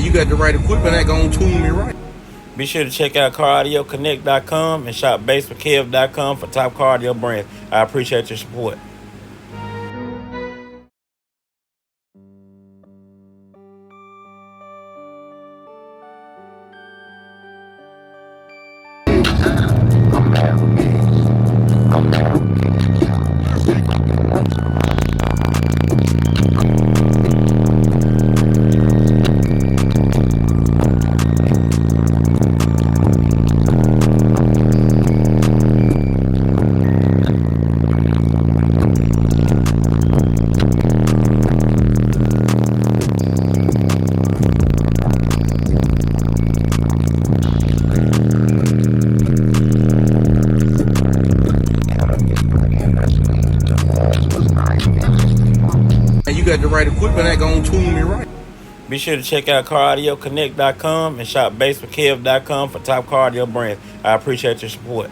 you got the right equipment that gonna tune me right. Be sure to check out CarAudioConnect.com and shop BASSWITHKEV.com for top car audio brands. I appreciate your support. You got the right equipment that gonna tune me right. Be sure to check out CarAudioConnect.com and shop BASSWITHKEV.com for top car audio brands. I appreciate your support.